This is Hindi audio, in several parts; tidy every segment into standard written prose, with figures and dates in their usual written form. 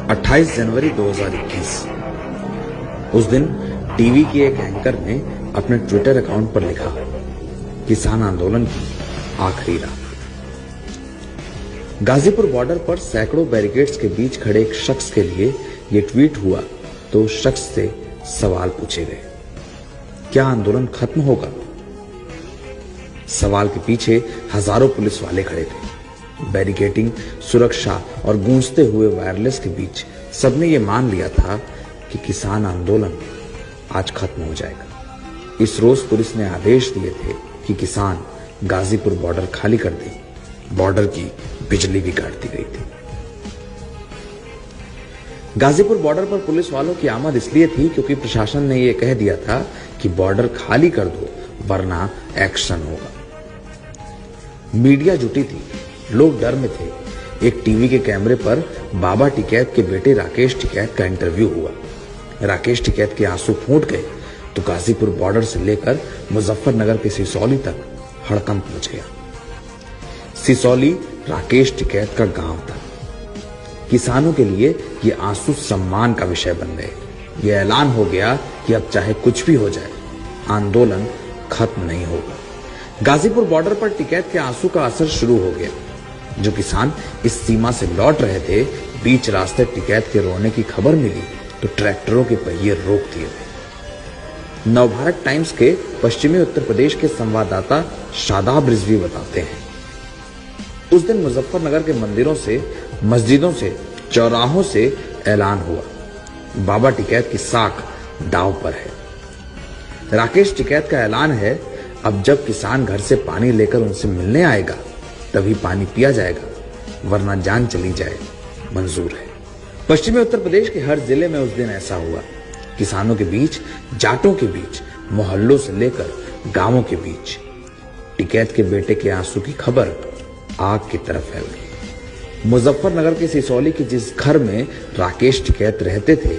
28 जनवरी 2021। उस दिन टीवी के एक एंकर ने अपने ट्विटर अकाउंट पर लिखा, किसान आंदोलन की आखिरी रात। गाजीपुर बॉर्डर पर सैकड़ों बैरिकेड्स के बीच खड़े एक शख्स के लिए यह ट्वीट हुआ तो उस शख्स से सवाल पूछे गए, क्या आंदोलन खत्म होगा? सवाल के पीछे हजारों पुलिस वाले खड़े थे। बैरिकेडिंग, सुरक्षा और गूंजते हुए वायरलेस के बीच सबने ये मान लिया था कि किसान आंदोलन आज खत्म हो जाएगा। इस रोज पुलिस ने आदेश दिए थे कि किसान गाजीपुर बॉर्डर खाली कर दें। बॉर्डर की बिजली भी काट दी गई थी। गाजीपुर बॉर्डर पर पुलिस वालों की आमद इसलिए थी क्योंकि प्रशासन ने यह कह दिया था कि बॉर्डर खाली कर दो वरना एक्शन होगा। मीडिया जुटी थी, लोग डर में थे। एक टीवी के कैमरे पर बाबा टिकैत के बेटे राकेश टिकैत का इंटरव्यू हुआ। राकेश टिकैत के आंसू फूट गए तो गाजीपुर बॉर्डर से लेकर मुजफ्फरनगर के सिसौली तक हड़कंप मच गया। सिसौली राकेश टिकैत का गांव था। किसानों के लिए ये आंसू सम्मान का विषय बन गए। ये ऐलान हो गया कि अब चाहे कुछ भी हो जाए, आंदोलन खत्म नहीं होगा। गाजीपुर बॉर्डर पर टिकैत के आंसू का असर शुरू हो गया। जो किसान इस सीमा से लौट रहे थे, बीच रास्ते टिकैत के रोने की खबर मिली तो ट्रैक्टरों के पहिए रोक दिए गए। नवभारत टाइम्स के पश्चिमी उत्तर प्रदेश के संवाददाता शादाब रिजवी बताते हैं, उस दिन मुजफ्फरनगर के मंदिरों से, मस्जिदों से, चौराहों से ऐलान हुआ, बाबा टिकैत की साख दांव पर है। राकेश टिकैत का ऐलान है, अब जब किसान घर से पानी लेकर उनसे मिलने आएगा तभी पानी पिया जाएगा, वरना जान चली जाए मंजूर है। पश्चिमी उत्तर प्रदेश के हर जिले में उस दिन ऐसा हुआ। किसानों के बीच, जाटों के बीच, मोहल्लों से लेकर गांवों के बीच टिकैत के बेटे के आंसू की खबर आग की तरफ फैल गई। मुजफ्फरनगर के सिसौली के जिस घर में राकेश टिकैत रहते थे,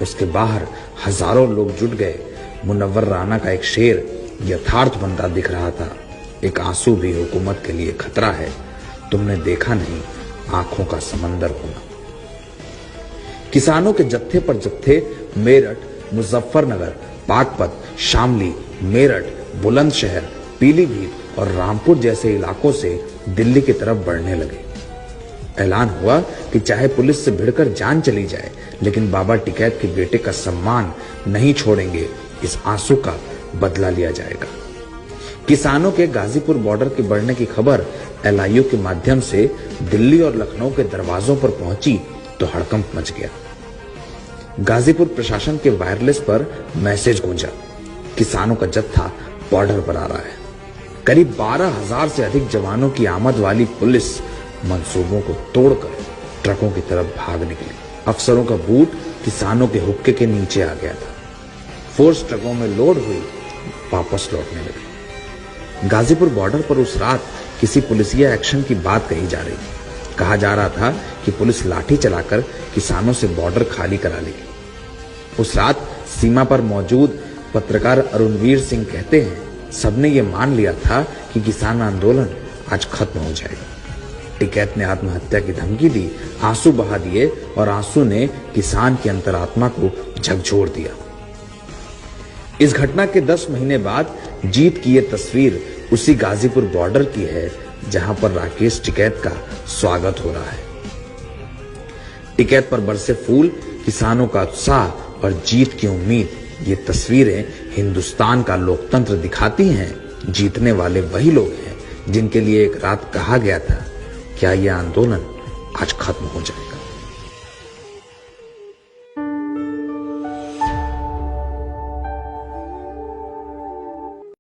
उसके बाहर हजारों लोग जुट गए। मुनव्वर राना का एक शेर यथार्थ बनता दिख रहा था, एक आंसू भी हुकूमत के लिए खतरा है, तुमने देखा नहीं आंखों का समंदर होना। किसानों के जत्थे पर जत्थे मेरठ, मुजफ्फरनगर, बागपत, शामली, मेरठ, बुलंदशहर, पीलीभीत और रामपुर जैसे इलाकों से दिल्ली की तरफ बढ़ने लगे। ऐलान हुआ कि चाहे पुलिस से भिड़कर जान चली जाए, लेकिन बाबा टिकैत के बेटे का सम्मान नहीं छोड़ेंगे, इस आंसू का बदला लिया जाएगा। किसानों के गाजीपुर बॉर्डर के बढ़ने की खबर LIU के माध्यम से दिल्ली और लखनऊ के दरवाजों पर पहुंची तो हड़कंप मच गया। गाजीपुर प्रशासन के वायरलेस पर मैसेज गूंजा, किसानों का जत्था बॉर्डर पर आ रहा है। करीब 12,000 से अधिक जवानों की आमद वाली पुलिस मंसूबों को तोड़कर ट्रकों की तरफ भाग निकली। अफसरों का बूट किसानों के हुक्के के नीचे आ गया था। फोर्स ट्रकों में लोड हुई, वापस लौटने लगी। गाजीपुर बॉर्डर पर उस रात किसी पुलिसिया एक्शन की बात कही जा रही थी। कहा जा रहा था कि पुलिस लाठी चलाकर किसानों से बॉर्डर खाली करा लेगी। उस रात सीमा पर मौजूद पत्रकार अरुणवीर सिंह कहते हैं, सबने ये मान लिया था कि किसान आंदोलन आज खत्म हो जाएगा। टिकैत ने आत्महत्या की धमकी दी, आंसू बहा दिए और आंसू ने किसान की अंतरात्मा को झकझोर दिया। इस घटना के 10 महीने बाद जीत की ये तस्वीर उसी गाजीपुर बॉर्डर की है जहां पर राकेश टिकैत का स्वागत हो रहा है। टिकैत पर बरसे फूल, किसानों का उत्साह और जीत की उम्मीद, ये तस्वीरें हिंदुस्तान का लोकतंत्र दिखाती हैं। जीतने वाले वही लोग हैं जिनके लिए एक रात कहा गया था, क्या यह आंदोलन आज खत्म हो जाए।